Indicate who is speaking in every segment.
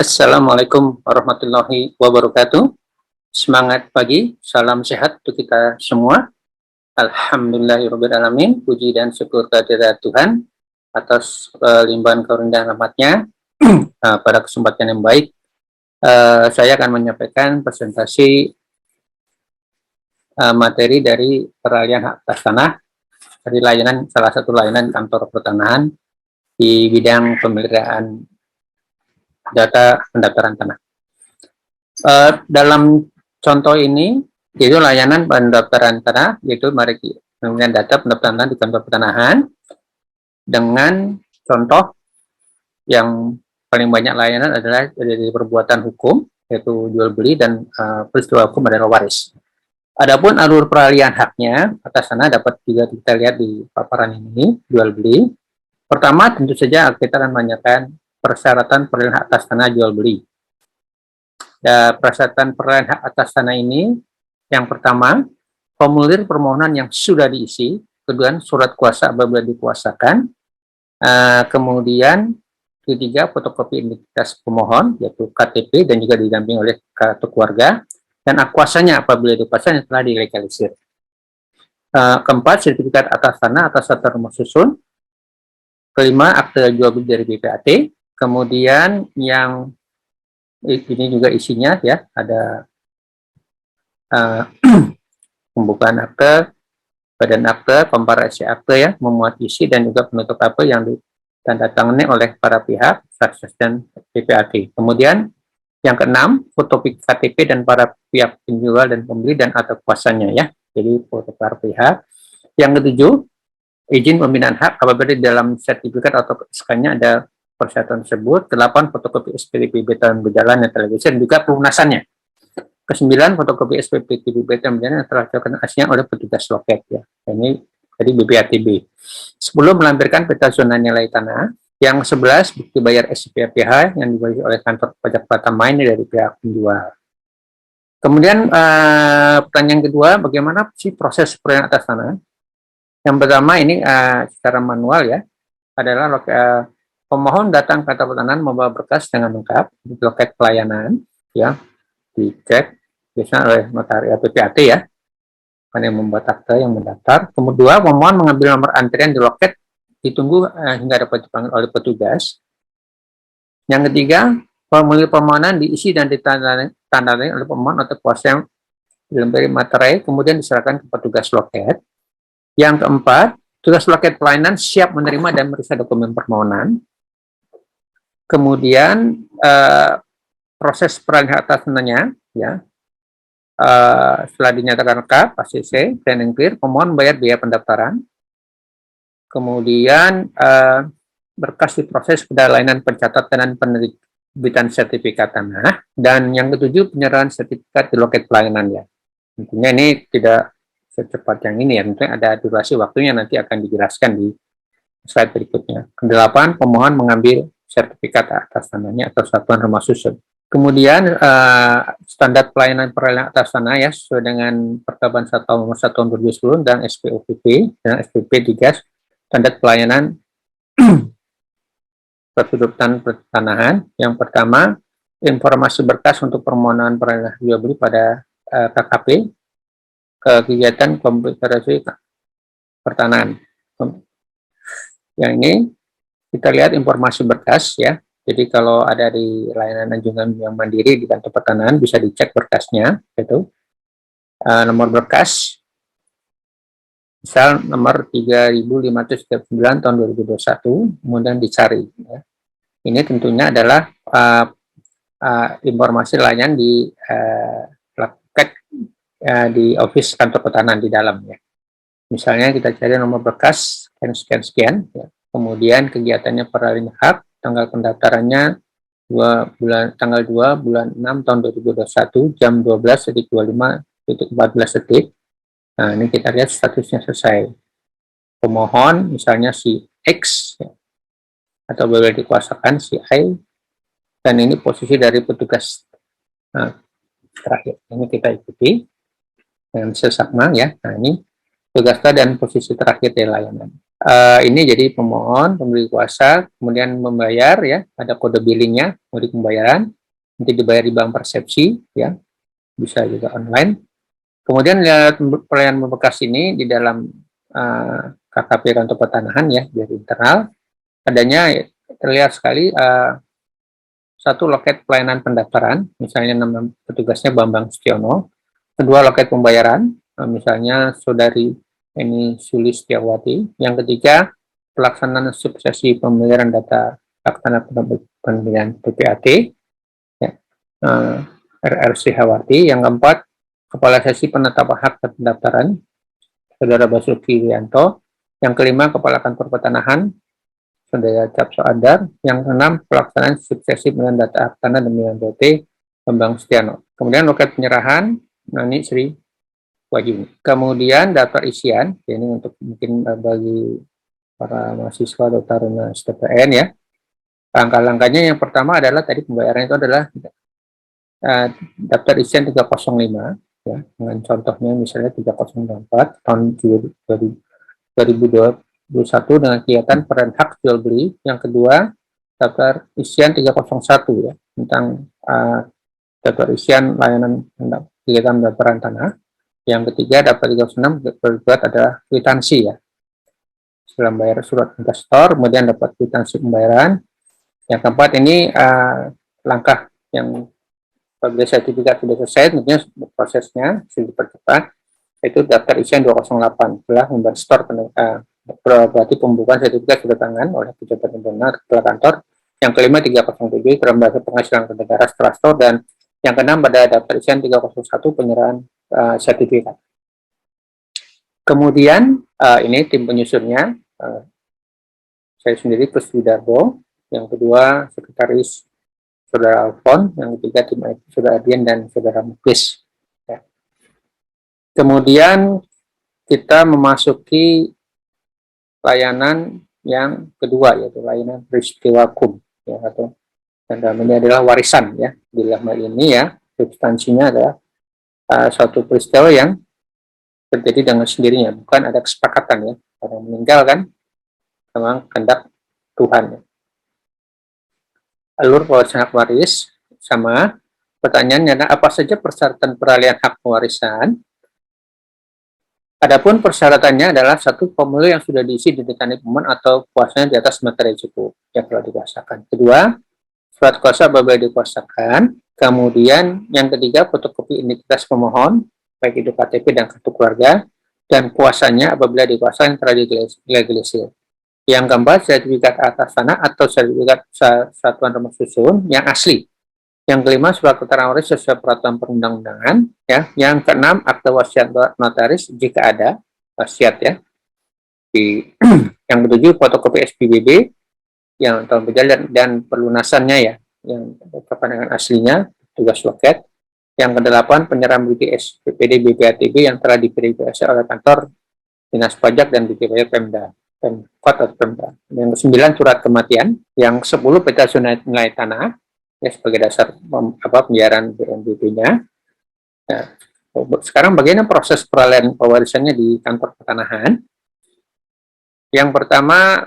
Speaker 1: Assalamualaikum warahmatullahi wabarakatuh. Semangat pagi, salam sehat untuk kita semua. Alhamdulillahirrahmanirrahim. Puji dan syukur kehadirat Tuhan atas limpahan karunia dan rahmatnya. Pada kesempatan yang baik, saya akan menyampaikan presentasi materi dari peralihan hak atas tanah dari salah satu layanan kantor pertanahan di bidang pemeliharaan data pendaftaran tanah. Dalam contoh ini, yaitu layanan pendaftaran tanah, yaitu kemudian data pendaftaran tanah di kantor pertanahan, dengan contoh yang paling banyak layanan adalah dari perbuatan hukum, yaitu jual beli, dan peristiwa hukum adalah waris. Adapun alur peralihan haknya atas tanah dapat juga kita lihat di paparan ini, jual beli. Pertama, tentu saja kita akan menanyakan persyaratan peralihan hak atas tanah jual beli. Persyaratan peralihan hak atas tanah ini, yang pertama, formulir permohonan yang sudah diisi, kedua, surat kuasa apabila dikuasakan, kemudian ketiga, fotokopi identitas pemohon, yaitu KTP, dan juga didampingi oleh kartu keluarga, dan kuasanya apabila dikuasanya telah dilegalisir. Keempat, sertifikat atas tanah atas daftar rumah susun. Kelima, akte jual beli dari BPAT. Kemudian yang ini juga isinya ya, ada pembukaan akte, badan akte, komparasi akte ya, memuat isi dan juga penutup akte yang ditandatangani oleh para pihak, Satgas dan BPAT. Kemudian yang keenam, fotokopi KTP dan para pihak penjual dan pembeli dan atau kuasanya ya, jadi foto para pihak. Yang ketujuh, izin pembinaan hak apabila di dalam sertifikat atau SK-nya ada persyaratan tersebut. 8, fotokopi SPPTB tahun berjalan yang telah dan juga pelunasannya. Ke-9, fotokopi SPPTB tahun berjalan yang telah dilakukan aslinya oleh petugas loket ya. Ini jadi BPATB. 10, melampirkan peta zona nilai tanah. Yang 11, bukti bayar SPPH yang dibayar oleh kantor pajak Pratama ini dari pihak penjual. Kemudian pertanyaan kedua, bagaimana sih proses peralihan atas tanah? Yang pertama ini secara manual ya, adalah pemohon datang ke kantor pertanahan membawa berkas dengan lengkap di loket pelayanan ya, dicek biasanya oleh notaris PPAT ya, kan yang membuat akte yang mendaftar. Kemudian pemohon mengambil nomor antrian di loket, ditunggu hingga dapat dipanggil oleh petugas. Yang ketiga, formulir permohonan diisi dan ditandai oleh pemohon atau kuasa yang dilengkapi materai, kemudian diserahkan ke petugas loket. Yang keempat, petugas loket pelayanan siap menerima dan meriksa dokumen permohonan. Kemudian proses peralihan atas tanahnya, ya, setelah dinyatakan lengkap, ACC dan clear, pemohon membayar biaya pendaftaran. Kemudian berkas diproses pada layanan pencatatan dan penerbitan sertifikat tanah. Dan yang ketujuh, penyerahan sertifikat di loket pelayanan ya. Tentunya ini tidak secepat yang ini ya, tentunya ada durasi waktunya, nanti akan dijelaskan di slide berikutnya. Kedelapan, pemohon mengambil sertifikat atas tanahnya atau satuan rumah susun. Kemudian standar pelayanan peralihan atas tanah ya, sesuai dengan Peraturan 1 Nomor 1 Tahun 2010 dan SPOPP dan SPP 3, standar pelayanan pertudutan pertanahan. Yang pertama, informasi berkas untuk permohonan peralihan jual beli pada KKP, kegiatan komputerisasi pertanahan. Yang ini kita lihat informasi berkas ya. Jadi kalau ada di layanan anjungan yang mandiri di kantor pertanahan bisa dicek berkasnya, itu nomor berkas misal nomor 3539 tahun 2021, kemudian dicari ya. Ini tentunya adalah informasi layanan di di office kantor pertanahan di dalam ya. Misalnya kita cari nomor berkas sekian ya. Kemudian kegiatannya peralihan hak, tanggal pendaftarannya tanggal 2 bulan 6 tahun 2021 jam 12.25.14. Nah, ini kita lihat statusnya selesai. Pemohon misalnya si X ya, atau boleh dikuasakan si I, dan ini posisi dari petugas terakhir. Ini kita ikuti dengan sesama ya. Nah, ini tugas dan posisi terakhir dari layanan. Ini jadi pemohon, pemberi kuasa, kemudian membayar ya, ada kode billingnya, kode pembayaran, nanti dibayar di bank persepsi ya, bisa juga online. Kemudian lihat pelayanan berkas ini di dalam KKP Kantor Pertanahan ya, dari internal, adanya terlihat sekali satu loket pelayanan pendaftaran, misalnya nama petugasnya Bambang Setiono, kedua loket pembayaran, misalnya Saudari Eni Sulistiawati, yang ketiga pelaksanaan suksesi pembayaran data laksana pembelian PPAT, ya, RRC Hawati, yang keempat Kepala Sesi Penetapan Hak Pendaftaran, Saudara Basuki Wianto, yang kelima Kepala Kantor Pertanahan, Saudara Capso Adar, yang keenam pelaksanaan suksesi pembayaran data hak tanah dan pemilihan BT Bambang Setiano. Kemudian loket penyerahan Nani Sri Wahyuni. Kemudian daftar isian, ini untuk mungkin bagi para mahasiswa atau taruna STPN ya. Langkah-langkahnya yang pertama adalah tadi pembayaran itu adalah daftar isian 305 ya, dengan contohnya misalnya 304 tahun 2021 dengan kegiatan peran hak jual beli. Yang kedua daftar isian 301 ya, tentang daftar isian layanan kegiatan pendaftaran tanah. Yang ketiga daftar 306 berbuat adalah kwitansi ya, setelah membayar surat investor, kemudian dapat kwitansi pembayaran. Yang keempat ini langkah yang apabila sertifikat sudah selesai, tentunya prosesnya sudah dipercepat, itu daftar isian 208 setelah membuat store berarti pembukaan sertifikat sudah tangan oleh pejabat yang benar kepala kantor. Yang kelima 307 terlembaga penghasilan ke negara setelah store, dan yang keenam pada daftar isian 301 penyerahan sertifikat. Kemudian ini tim penyusunnya, saya sendiri Kus Widarbo, yang kedua sekretaris Saudara Alfon, yang ketiga tim IT Saudara Adian dan Saudara Muklis. Ya. Kemudian kita memasuki layanan yang kedua, yaitu layanan peristiwa kum ya, atau ini adalah warisan ya. Di dalam hal ini ya, substansinya adalah suatu peristiwa yang terjadi dengan sendirinya, bukan ada kesepakatan ya. Orang meninggal kan memang kehendak Tuhan ya. Alur pewarisan hak waris sama. Pertanyaannya adalah apa saja persyaratan peralihan hak pewarisan? Adapun persyaratannya adalah satu, formulir yang sudah diisi di ditandai pemohon atau kuasanya di atas materi cukup yang telah dikuasakan. Kedua, surat kuasa apabila dikuasakan. Kemudian yang ketiga, fotokopi identitas pemohon, baik itu KTP dan kartu keluarga, dan kuasanya apabila dikuasakan telah dilegalisir. Yang keempat, sertifikat atas tanah atau sertifikat satuan rumah susun yang asli. Yang kelima, surat keterangan waris sesuai peraturan perundang-undangan. Ya. Yang keenam, akte wasiat notaris jika ada wasiat ya. Yang ketujuh, fotokopi SPBB yang telah berjalan dan pelunasannya ya, yang kepanjangan aslinya, tugas loket. Yang kedelapan, penyerahan BPS, PPD, BPATB yang telah diverifikasi oleh kantor dinas pajak dan diverifikasi Pemda. Pemkot atau Pemda. Yang kesembilan, surat kematian. Yang 10, peta nilai tanah ya, sebagai dasar pembayaran BNPB-nya. Ya. Sekarang bagaimana proses peralihan pewarisannya di kantor pertanahan? Yang pertama,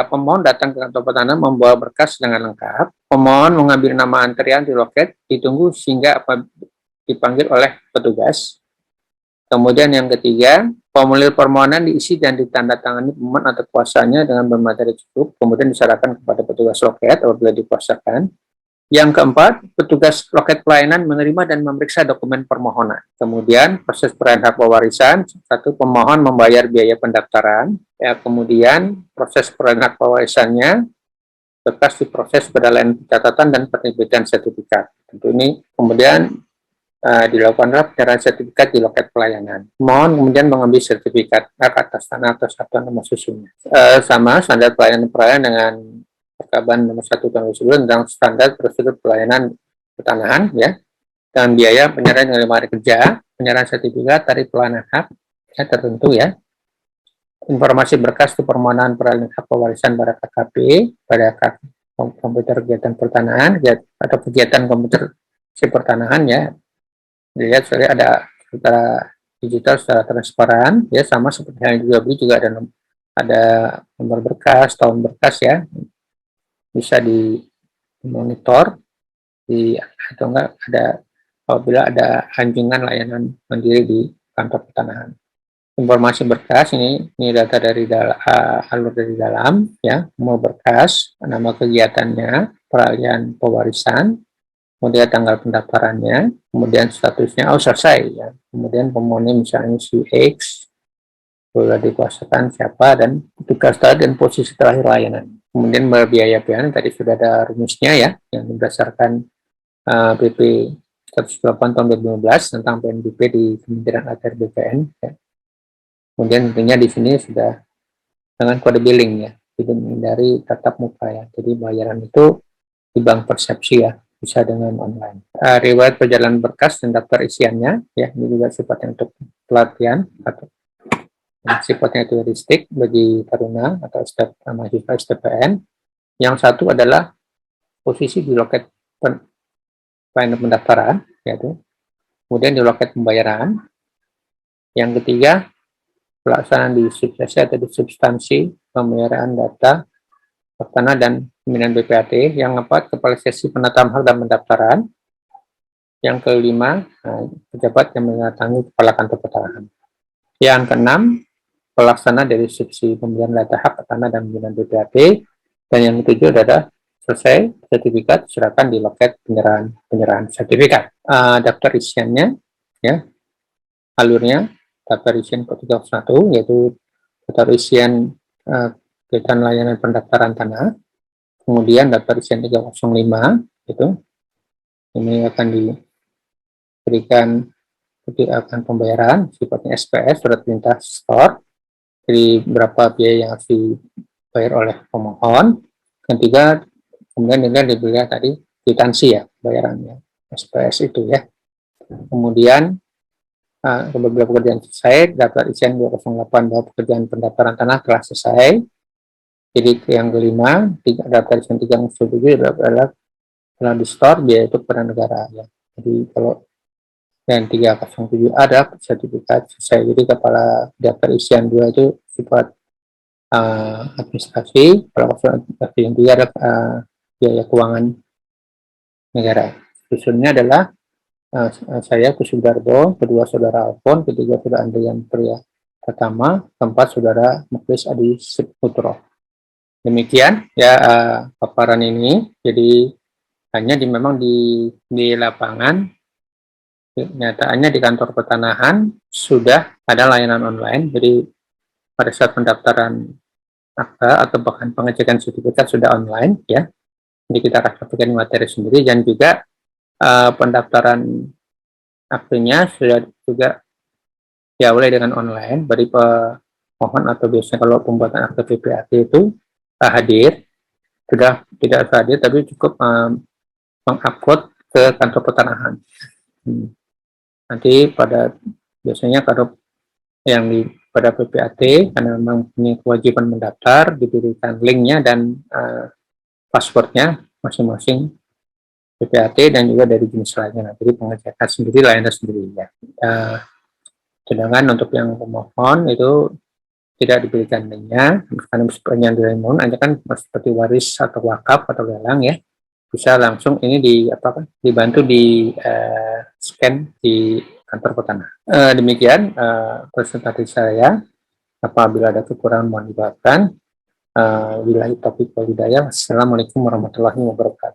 Speaker 1: pemohon datang ke kantor pertanahan membawa berkas dengan lengkap. Pemohon mengambil nama antrian di loket, ditunggu sehingga dipanggil oleh petugas. Kemudian yang ketiga, formulir permohonan diisi dan ditandatangani pemohon atau kuasanya dengan bermateri cukup, kemudian diserahkan kepada petugas loket apabila dikuasakan. Yang keempat, petugas loket pelayanan menerima dan memeriksa dokumen permohonan. Kemudian proses peralihan hak pewarisan, satu, pemohon membayar biaya pendaftaran, ya, kemudian proses peralihan hak pewarisannya berkas diproses pada lain catatan dan penerbitan sertifikat. Tentu ini kemudian dilakukanlah penyerahan sertifikat di loket pelayanan. Mohon kemudian mengambil sertifikat hak atas tanah atau satuan nomor susunnya. Sama standar pelayanan dengan Perkaban nomor 1 tahun 2010 tentang standar prosedur pelayanan pertanahan ya, dan biaya penyerahan dengan 5 hari kerja, penyerahan sertifikat, tarif pelayanan hak ya, tertentu ya. Informasi berkas itu permohonan peralihan hak pewarisan pada KKP, pada komputer kegiatan pertanahan atau kegiatan komputer si pertanahan ya. Dilihat saya ada sekitar digital secara transparan, ya sama seperti yang juga beli juga ada nomor berkas, tahun berkas ya, bisa dimonitor atau enggak ada apabila ada anjungan layanan mandiri di kantor pertanahan. Informasi berkas ini data dari alur dari dalam ya, mau berkas, nama kegiatannya, peralihan pewarisan, kemudian tanggal pendaftarannya, kemudian statusnya selesai ya, kemudian pemohonnya misalnya si X, boleh dikuasakan siapa, dan tugas dan posisi terakhir layanan. Kemudian berbiaya pian tadi sudah ada rumusnya ya, yang berdasarkan PP 108 tahun 2015 tentang PNBP di Kementerian ATR BPN ya. Kemudian tentunya di sini sudah dengan kode billing ya, jadi menghindari tatap muka ya. Jadi bayaran itu di bank persepsi ya, bisa dengan online. Riwayat perjalanan berkas dan daftar isiannya ya, ini juga sifatnya untuk pelatihan atau sifatnya turistik bagi taruna atau mahasiswa STPN. Yang satu adalah posisi di loket pelayanan pendaftaran, yaitu kemudian di loket pembayaran. Yang ketiga, pelaksanaan di substansi atau di substansi pemeliharaan data Pertana dan pembinaan BPAT. Yang keempat, kepala sesi penataan hak dan pendaftaran. Yang kelima, pejabat yang mendatangi kepala kantor pertanahan. Yang keenam, pelaksana dari subsidi pembelian data hak tanah dan pembinaan BPAT. Dan yang ketujuh adalah selesai sertifikat serahkan di loket penyerahan sertifikat. Daftar isiannya ya, alurnya daftar isian ke-301 yaitu daftar isian kegiatan layanan pendaftaran tanah, kemudian daftar isian 305 itu ini akan diberikan akan pembayaran sifatnya SPS, surat perintah store, jadi berapa biaya yang harus dibayar oleh pemohon. Ketiga, kemudian dibeli tadi kwitansi ya bayarannya SPS itu ya. Kemudian beberapa pekerjaan selesai, daftar isian 208 bahwa pekerjaan pendaftaran tanah telah selesai. Jadi yang kelima, daftar isian 307 adalah telah di store biaya itu kepada negara ya. Jadi kalau dan 307 ada sertifikat selesai. Jadi kepala daftar isian 2 itu sifat administrasi, kalau administrasi yang 3 ada biaya keuangan negara. Susunnya adalah saya Kusudardo, kedua saudara Alfon, ketiga saudara Andrian Pria Pertama, keempat saudara Muklis Adi Putro. Demikian ya paparan ini. Jadi hanya memang di lapangan, nyataannya di kantor pertanahan sudah ada layanan online. Jadi pada saat pendaftaran akta atau bahkan pengecekan sertifikat sudah online ya. Jadi kita akan sampaikan materi sendiri, dan juga pendaftaran aktenya sudah juga diawali dengan online. Bagi pemohon atau biasanya kalau pembuatan akte PPAT itu hadir, sudah tidak hadir tapi cukup mengupload ke kantor pertanahan. Nanti biasanya kalau yang pada PPAT karena memang punya kewajiban mendaftar, diberikan linknya dan passwordnya masing-masing PPAT dan juga dari jenis lainnya. Jadi pengecekan sendiri, layanan sendiri ya. Sedangkan untuk yang pemohon itu tidak diberikan linknya, karena sebenarnya dari mohon aja kan seperti waris atau wakaf atau lelang ya, bisa langsung ini dibantu di scan di kantor pertanahan. Demikian presentasi saya. Apabila ada kekurangan mohon dimaafkan. Wabillahi taufiq wal hidayah. Assalamualaikum warahmatullahi wabarakatuh.